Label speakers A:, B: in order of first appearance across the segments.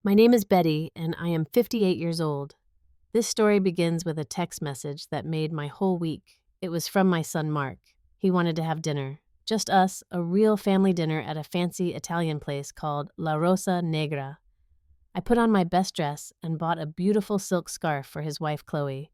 A: My name is Betty, and I am 58 years old. This story begins with a text message that made my whole week. It was from my son Mark. He wanted to have dinner. Just us, a real family dinner at a fancy Italian place called La Rosa Negra. I put on my best dress and bought a beautiful silk scarf for his wife Chloe.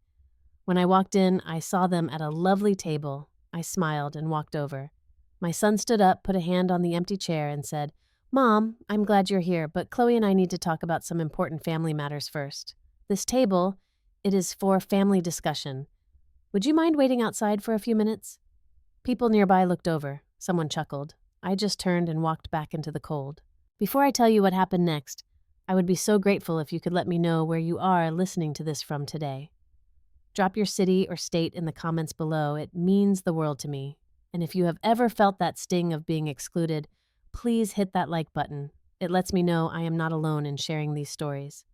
A: When I walked in, I saw them at a lovely table. I smiled and walked over. My son stood up, put a hand on the empty chair, and said, "Mom, I'm glad you're here, but Chloe and I need to talk about some important family matters first. This table, it is for family discussion. Would you mind waiting outside for a few minutes?" People nearby looked over. Someone chuckled. I just turned and walked back into the cold. Before I tell you what happened next, I would be so grateful if you could let me know where you are listening to this from today. Drop your city or state in the comments below. It means the world to me. And if you have ever felt that sting of being excluded, please hit that like button. It lets me know I am not alone in sharing these stories.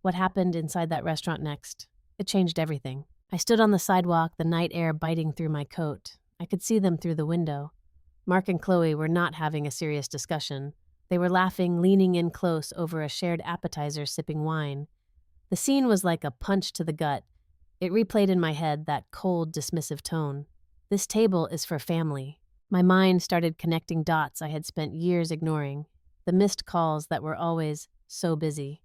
A: What happened inside that restaurant next? It changed everything. I stood on the sidewalk, the night air biting through my coat. I could see them through the window. Mark and Chloe were not having a serious discussion. They were laughing, leaning in close over a shared appetizer, sipping wine. The scene was like a punch to the gut. It replayed in my head that cold, dismissive tone. This table is for family. My mind started connecting dots I had spent years ignoring. The missed calls that were always so busy.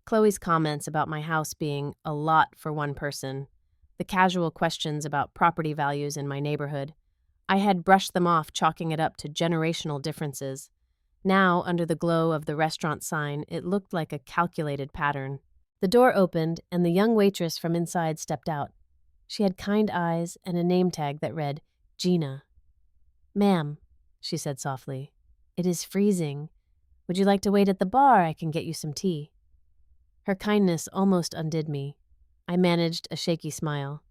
A: Chloe's comments about my house being a lot for one person. The casual questions about property values in my neighborhood. I had brushed them off, chalking it up to generational differences. Now, under the glow of the restaurant sign, it looked like a calculated pattern. The door opened, and the young waitress from inside stepped out. She had kind eyes and a name tag that read, Gina. "Ma'am," she said softly, "it is freezing. Would you like to wait at the bar? I can get you some tea." Her kindness almost undid me. I managed a shaky smile.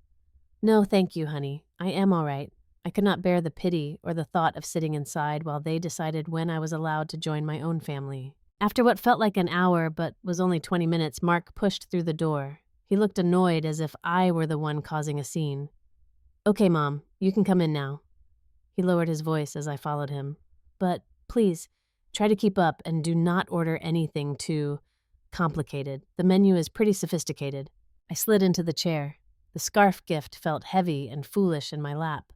A: "No, thank you, honey. I am all right." I could not bear the pity or the thought of sitting inside while they decided when I was allowed to join my own family. After what felt like an hour but was only 20 minutes, Mark pushed through the door. He looked annoyed, as if I were the one causing a scene. "Okay, Mom, you can come in now." He lowered his voice as I followed him. "But please, try to keep up and do not order anything too complicated. The menu is pretty sophisticated." I slid into the chair. The scarf gift felt heavy and foolish in my lap.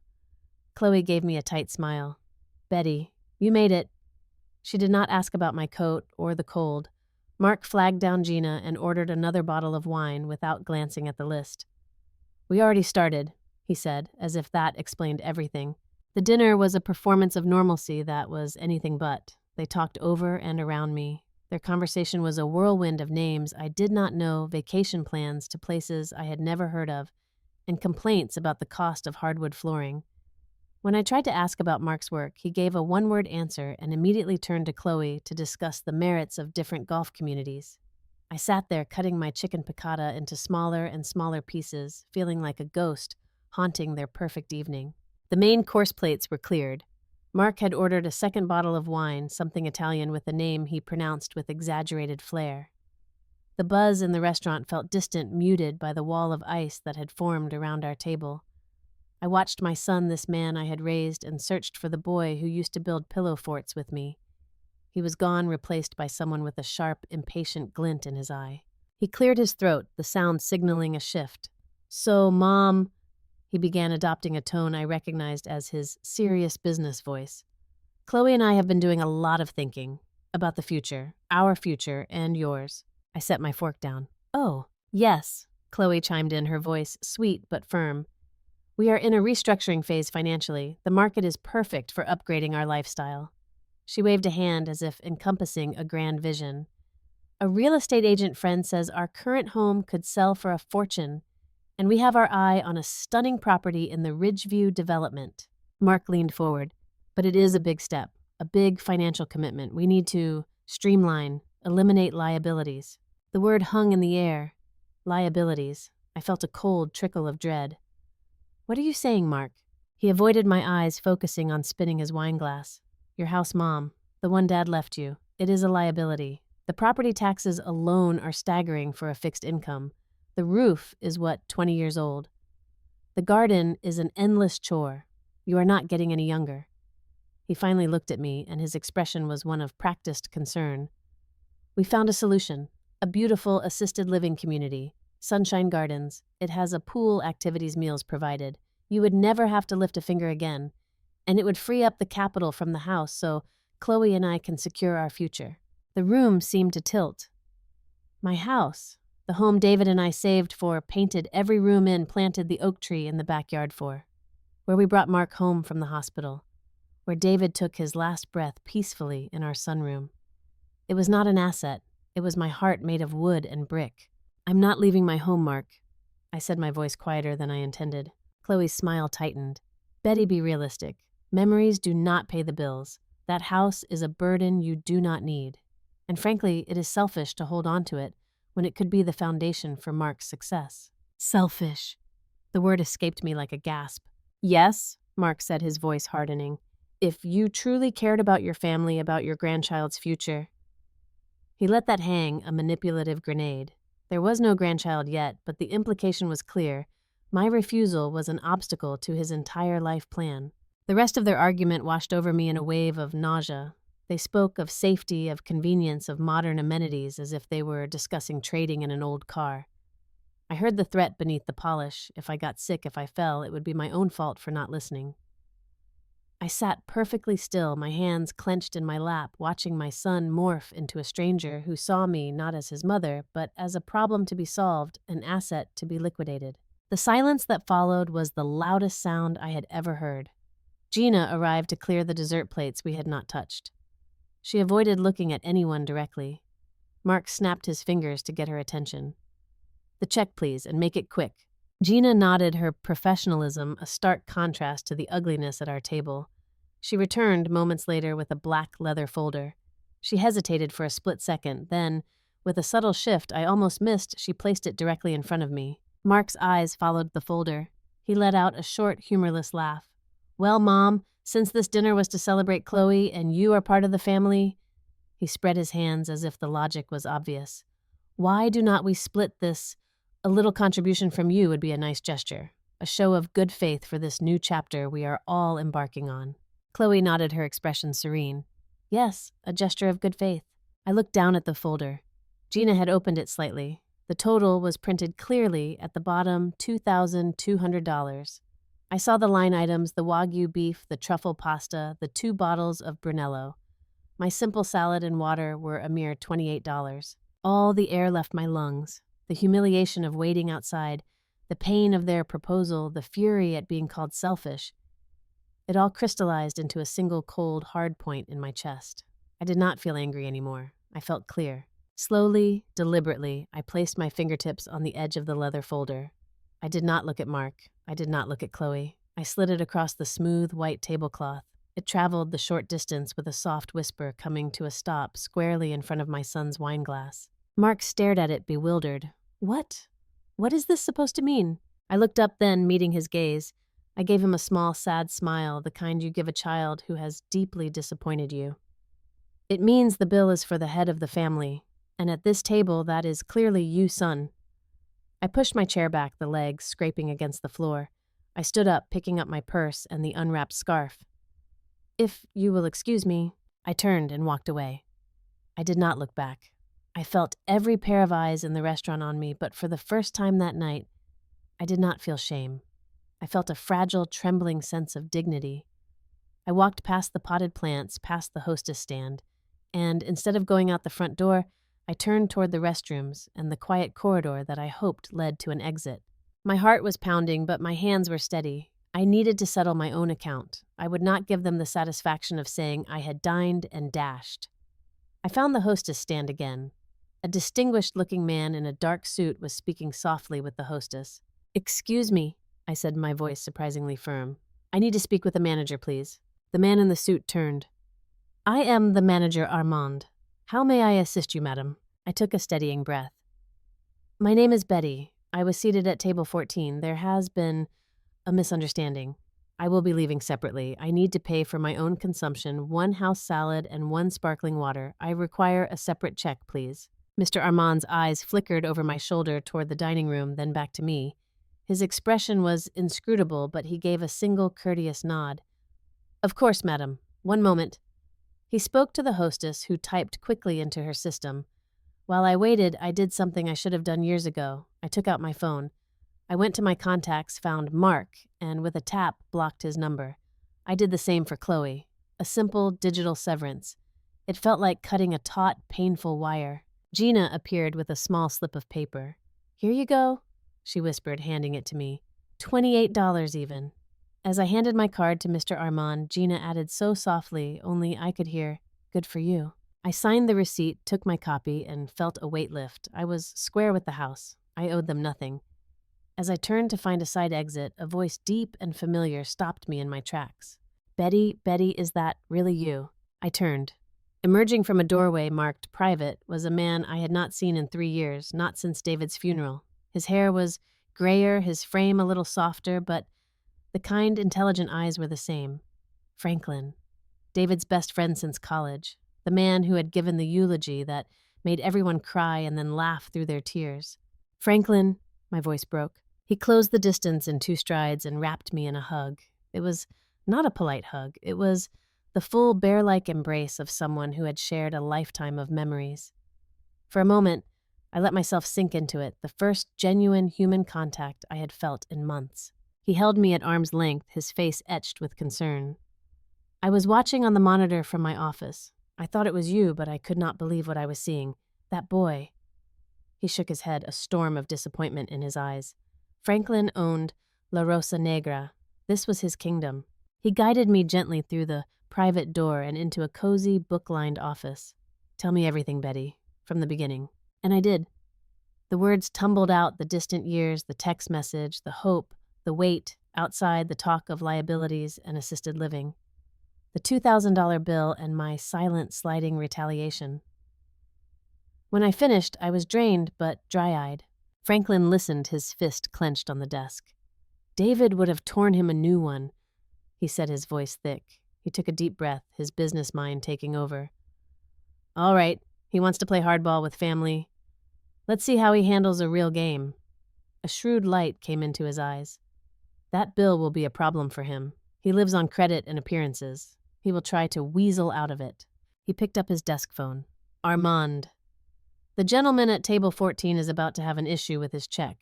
A: Chloe gave me a tight smile. "Betty, you made it." She did not ask about my coat or the cold. Mark flagged down Gina and ordered another bottle of wine without glancing at the list. "We already started," he said, as if that explained everything. The dinner was a performance of normalcy that was anything but. They talked over and around me. Their conversation was a whirlwind of names I did not know, vacation plans to places I had never heard of, and complaints about the cost of hardwood flooring. When I tried to ask about Mark's work, he gave a one-word answer and immediately turned to Chloe to discuss the merits of different golf communities. I sat there cutting my chicken piccata into smaller and smaller pieces, feeling like a ghost haunting their perfect evening. The main course plates were cleared. Mark had ordered a second bottle of wine, something Italian with a name he pronounced with exaggerated flair. The buzz in the restaurant felt distant, muted by the wall of ice that had formed around our table. I watched my son, this man I had raised, and searched for the boy who used to build pillow forts with me. He was gone, replaced by someone with a sharp, impatient glint in his eye. He cleared his throat, the sound signaling a shift. "So, Mom," he began, adopting a tone I recognized as his serious business voice. "Chloe and I have been doing a lot of thinking about the future, our future and yours." I set my fork down. "Oh, yes," Chloe chimed in, her voice sweet but firm. "We are in a restructuring phase financially. The market is perfect for upgrading our lifestyle." She waved a hand as if encompassing a grand vision. "A real estate agent friend says our current home could sell for a fortune, and we have our eye on a stunning property in the Ridgeview development." Mark leaned forward. "But it is a big step, a big financial commitment. We need to streamline, eliminate liabilities." The word hung in the air. Liabilities. I felt a cold trickle of dread. "What are you saying, Mark?" He avoided my eyes, focusing on spinning his wineglass. "Your house, Mom, the one Dad left you, it is a liability. The property taxes alone are staggering for a fixed income. The roof is, 20 years old. The garden is an endless chore. You are not getting any younger." He finally looked at me, and his expression was one of practiced concern. We found a solution. A beautiful assisted living community. Sunshine Gardens. It has a pool, activities, meals provided. You would never have to lift a finger again. And it would free up the capital from the house so Chloe and I can secure our future. The room seemed to tilt. My house, the home David and I saved for, painted every room in, planted the oak tree in the backyard for. Where we brought Mark home from the hospital. Where David took his last breath peacefully in our sunroom. It was not an asset. It was my heart made of wood and brick. I'm not leaving my home, Mark. I said, my voice quieter than I intended. Chloe's smile tightened. Betty, be realistic. Memories do not pay the bills. That house is a burden you do not need. And frankly, it is selfish to hold on to it when it could be the foundation for Mark's success. Selfish. The word escaped me like a gasp. Yes, Mark said, his voice hardening. If you truly cared about your family, about your grandchild's future. He let that hang, a manipulative grenade. There was no grandchild yet, but the implication was clear. My refusal was an obstacle to his entire life plan. The rest of their argument washed over me in a wave of nausea. They spoke of safety, of convenience, of modern amenities, as if they were discussing trading in an old car. I heard the threat beneath the polish. If I got sick, if I fell, it would be my own fault for not listening. I sat perfectly still, my hands clenched in my lap, watching my son morph into a stranger who saw me not as his mother, but as a problem to be solved, an asset to be liquidated. The silence that followed was the loudest sound I had ever heard. Gina arrived to clear the dessert plates we had not touched. She avoided looking at anyone directly. Mark snapped his fingers to get her attention. The check, please, and make it quick. Gina nodded, her professionalism a stark contrast to the ugliness at our table. She returned moments later with a black leather folder. She hesitated for a split second, then, with a subtle shift I almost missed, she placed it directly in front of me. Mark's eyes followed the folder. He let out a short, humorless laugh. Well, Mom, since this dinner was to celebrate Chloe and you are part of the family, he spread his hands as if the logic was obvious. Why do not we split this? A little contribution from you would be a nice gesture, a show of good faith for this new chapter we are all embarking on. Chloe nodded, her expression serene. Yes, a gesture of good faith. I looked down at the folder. Gina had opened it slightly. The total was printed clearly at the bottom, $2,200. I saw the line items, the Wagyu beef, the truffle pasta, the 2 bottles of Brunello. My simple salad and water were a mere $28. All the air left my lungs. The humiliation of waiting outside, the pain of their proposal, the fury at being called selfish. It all crystallized into a single cold, hard point in my chest. I did not feel angry anymore. I felt clear. Slowly, deliberately, I placed my fingertips on the edge of the leather folder. I did not look at Mark. I did not look at Chloe. I slid it across the smooth, white tablecloth. It traveled the short distance with a soft whisper, coming to a stop squarely in front of my son's wine glass. Mark stared at it, bewildered. What? What is this supposed to mean? I looked up then, meeting his gaze. I gave him a small, sad smile, the kind you give a child who has deeply disappointed you. It means the bill is for the head of the family, and at this table that is clearly you, son. I pushed my chair back, the legs scraping against the floor. I stood up, picking up my purse and the unwrapped scarf. If you will excuse me, I turned and walked away. I did not look back. I felt every pair of eyes in the restaurant on me, but for the first time that night, I did not feel shame. I felt a fragile, trembling sense of dignity. I walked past the potted plants, past the hostess stand, and instead of going out the front door, I turned toward the restrooms and the quiet corridor that I hoped led to an exit. My heart was pounding, but my hands were steady. I needed to settle my own account. I would not give them the satisfaction of saying I had dined and dashed. I found the hostess stand again. A distinguished-looking man in a dark suit was speaking softly with the hostess. "Excuse me," I said, my voice surprisingly firm. "I need to speak with the manager, please." The man in the suit turned. "I am the manager, Armand. How may I assist you, madam?" I took a steadying breath. "My name is Betty. I was seated at table 14. There has been a misunderstanding. I will be leaving separately. I need to pay for my own consumption, 1 house salad and 1 sparkling water. I require a separate check, please." Mr. Armand's eyes flickered over my shoulder toward the dining room, then back to me. His expression was inscrutable, but he gave a single courteous nod. "Of course, madam. 1 moment." He spoke to the hostess, who typed quickly into her system. While I waited, I did something I should have done years ago. I took out my phone. I went to my contacts, found Mark, and with a tap, blocked his number. I did the same for Chloe. A simple digital severance. It felt like cutting a taut, painful wire. Gina appeared with a small slip of paper. "Here you go," she whispered, handing it to me. $28 even. As I handed my card to Mr. Armand, Gina added so softly, only I could hear, "Good for you." I signed the receipt, took my copy, and felt a weight lift. I was square with the house. I owed them nothing. As I turned to find a side exit, a voice deep and familiar stopped me in my tracks. "Betty, Betty, is that really you?" I turned. Emerging from a doorway marked private was a man I had not seen in 3 years, not since David's funeral. His hair was grayer, his frame a little softer, but the kind, intelligent eyes were the same. Franklin, David's best friend since college, the man who had given the eulogy that made everyone cry and then laugh through their tears. "Franklin," my voice broke. He closed the distance in 2 strides and wrapped me in a hug. It was not a polite hug. It was the full bear-like embrace of someone who had shared a lifetime of memories. For a moment, I let myself sink into it, the first genuine human contact I had felt in months. He held me at arm's length, his face etched with concern. "I was watching on the monitor from my office. I thought it was you, but I could not believe what I was seeing. That boy." He shook his head, a storm of disappointment in his eyes. Franklin owned La Rosa Negra. This was his kingdom. He guided me gently through the private door and into a cozy, book-lined office. "Tell me everything, Betty, from the beginning." And I did. The words tumbled out, the distant years, the text message, the hope, the wait, outside the talk of liabilities and assisted living. The $2,000 bill and my silent, sliding retaliation. When I finished, I was drained but dry-eyed. Franklin listened, his fist clenched on the desk. "David would have torn him a new one," he said, his voice thick. He took a deep breath, his business mind taking over. "All right, he wants to play hardball with family. Let's see how he handles a real game." A shrewd light came into his eyes. "That bill will be a problem for him. He lives on credit and appearances. He will try to weasel out of it." He picked up his desk phone. "Armand. The gentleman at table 14 is about to have an issue with his check.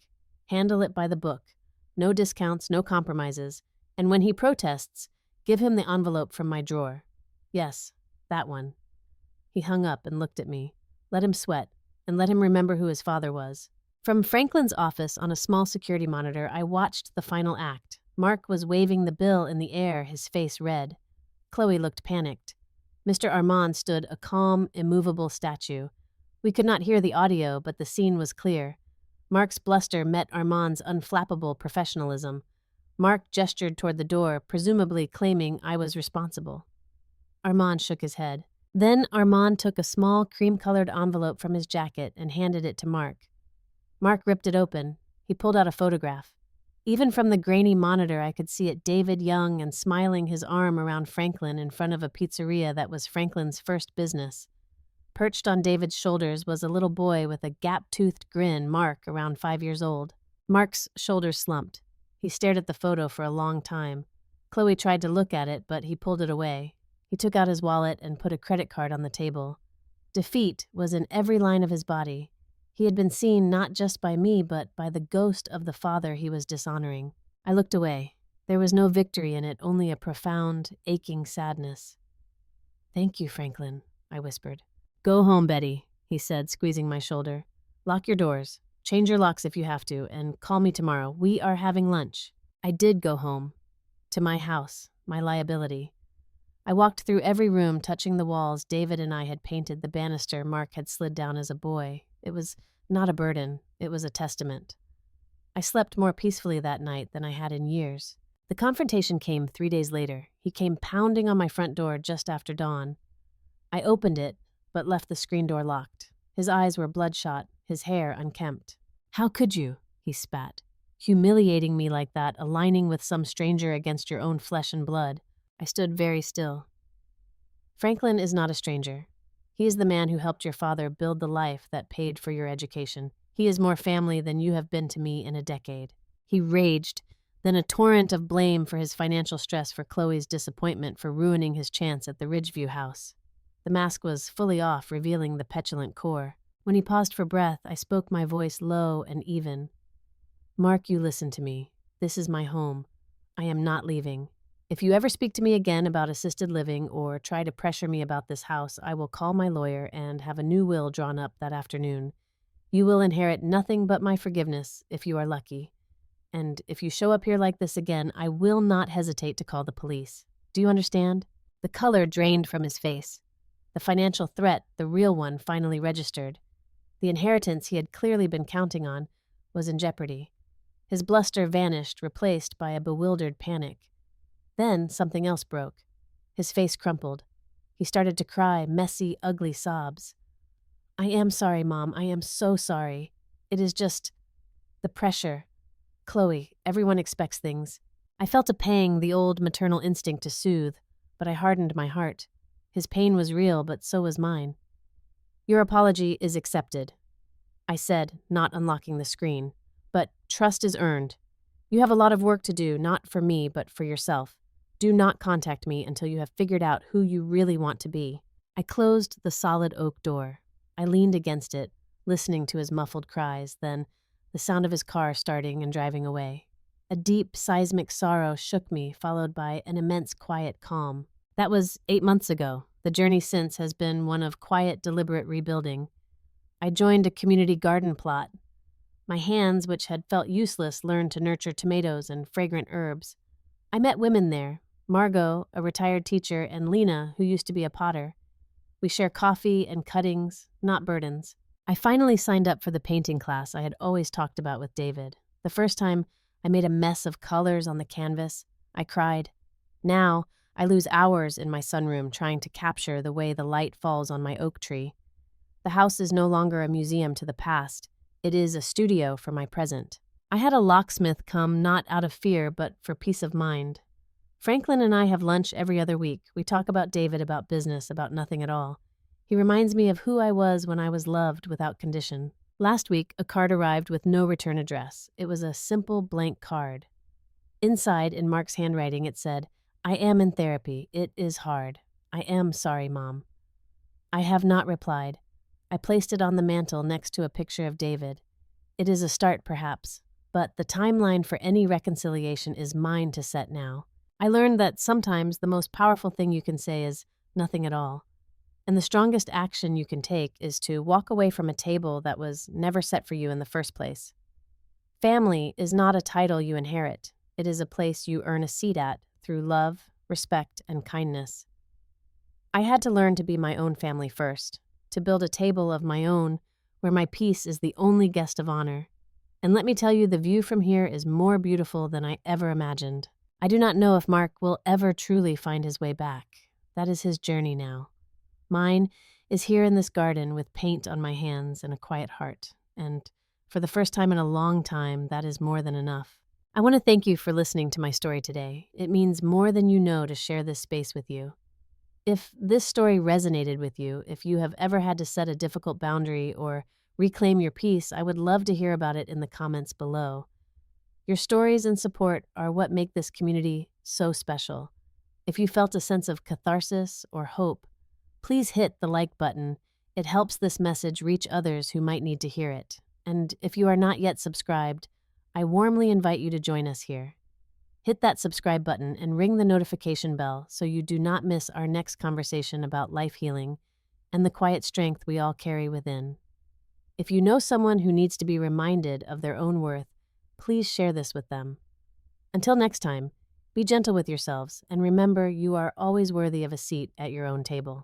A: Handle it by the book. No discounts, no compromises. And when he protests, give him the envelope from my drawer. Yes, that one." He hung up and looked at me. Let him sweat, and let him remember who his father was. From Franklin's office on a small security monitor, I watched the final act. Mark was waving the bill in the air, his face red. Chloe looked panicked. Mr. Armand stood a calm, immovable statue. We could not hear the audio, but the scene was clear. Mark's bluster met Armand's unflappable professionalism. Mark gestured toward the door, presumably claiming I was responsible. Armand shook his head. Then Armand took a small, cream-colored envelope from his jacket and handed it to Mark. Mark ripped it open. He pulled out a photograph. Even from the grainy monitor, I could see it David young and smiling, his arm around Franklin in front of a pizzeria that was Franklin's first business. Perched on David's shoulders was a little boy with a gap-toothed grin, Mark, around 5 years old. Mark's shoulders slumped. He stared at the photo for a long time. Chloe tried to look at it, but he pulled it away. He took out his wallet and put a credit card on the table. Defeat was in every line of his body. He had been seen not just by me, but by the ghost of the father he was dishonoring. I looked away. There was no victory in it, only a profound, aching sadness. "Thank you, Franklin," I whispered. "Go home, Betty," he said, squeezing my shoulder. "Lock your doors. Change your locks if you have to, and call me tomorrow. We are having lunch." I did go home. To my house, my liability. I walked through every room, touching the walls David and I had painted, the banister Mark had slid down as a boy. It was not a burden. It was a testament. I slept more peacefully that night than I had in years. The confrontation came 3 days later. He came pounding on my front door just after dawn. I opened it, but left the screen door locked. His eyes were bloodshot, his hair unkempt. "How could you?" he spat. "Humiliating me like that, aligning with some stranger against your own flesh and blood." I stood very still. "Franklin is not a stranger. He is the man who helped your father build the life that paid for your education. He is more family than you have been to me in a decade." He raged, then a torrent of blame for his financial stress, for Chloe's disappointment, for ruining his chance at the Ridgeview house. The mask was fully off, revealing the petulant core. When he paused for breath, I spoke my voice low and even. Mark, you listen to me. This is my home. I am not leaving. If you ever speak to me again about assisted living or try to pressure me about this house, I will call my lawyer and have a new will drawn up that afternoon. You will inherit nothing but my forgiveness if you are lucky. And if you show up here like this again, I will not hesitate to call the police. Do you understand? The color drained from his face. The financial threat, the real one, finally registered. The inheritance he had clearly been counting on was in jeopardy. His bluster vanished, replaced by a bewildered panic. Then something else broke. His face crumpled. He started to cry, messy, ugly sobs. I am sorry, Mom. I am so sorry. It is just the pressure. Chloe, everyone expects things. I felt a pang, the old maternal instinct to soothe, but I hardened my heart. His pain was real, but so was mine. Your apology is accepted, I said, not unlocking the screen. But trust is earned. You have a lot of work to do, not for me, but for yourself. Do not contact me until you have figured out who you really want to be. I closed the solid oak door. I leaned against it, listening to his muffled cries, then the sound of his car starting and driving away. A deep, seismic sorrow shook me, followed by an immense, quiet calm. That was 8 months ago. The journey since has been one of quiet, deliberate rebuilding. I joined a community garden plot. My hands, which had felt useless, learned to nurture tomatoes and fragrant herbs. I met women there, Margot, a retired teacher, and Lena, who used to be a potter. We share coffee and cuttings, not burdens. I finally signed up for the painting class I had always talked about with David. The first time, I made a mess of colors on the canvas. I cried. Now, I lose hours in my sunroom trying to capture the way the light falls on my oak tree. The house is no longer a museum to the past. It is a studio for my present. I had a locksmith come not out of fear, but for peace of mind. Franklin and I have lunch every other week. We talk about David, about business, about nothing at all. He reminds me of who I was when I was loved without condition. Last week, a card arrived with no return address. It was a simple blank card. Inside, in Mark's handwriting, it said, I am in therapy. It is hard. I am sorry, Mom. I have not replied. I placed it on the mantel next to a picture of David. It is a start, perhaps, but the timeline for any reconciliation is mine to set now. I learned that sometimes the most powerful thing you can say is nothing at all. And the strongest action you can take is to walk away from a table that was never set for you in the first place. Family is not a title you inherit. It is a place you earn a seat at through love, respect, and kindness. I had to learn to be my own family first, to build a table of my own where my peace is the only guest of honor. And let me tell you, the view from here is more beautiful than I ever imagined. I do not know if Mark will ever truly find his way back. That is his journey now. Mine is here in this garden with paint on my hands and a quiet heart. And for the first time in a long time, that is more than enough. I want to thank you for listening to my story today. It means more than you know to share this space with you. If this story resonated with you, if you have ever had to set a difficult boundary or reclaim your peace, I would love to hear about it in the comments below. Your stories and support are what make this community so special. If you felt a sense of catharsis or hope, please hit the like button. It helps this message reach others who might need to hear it. And if you are not yet subscribed, I warmly invite you to join us here. Hit that subscribe button and ring the notification bell so you do not miss our next conversation about life healing and the quiet strength we all carry within. If you know someone who needs to be reminded of their own worth, please share this with them. Until next time, be gentle with yourselves and remember you are always worthy of a seat at your own table.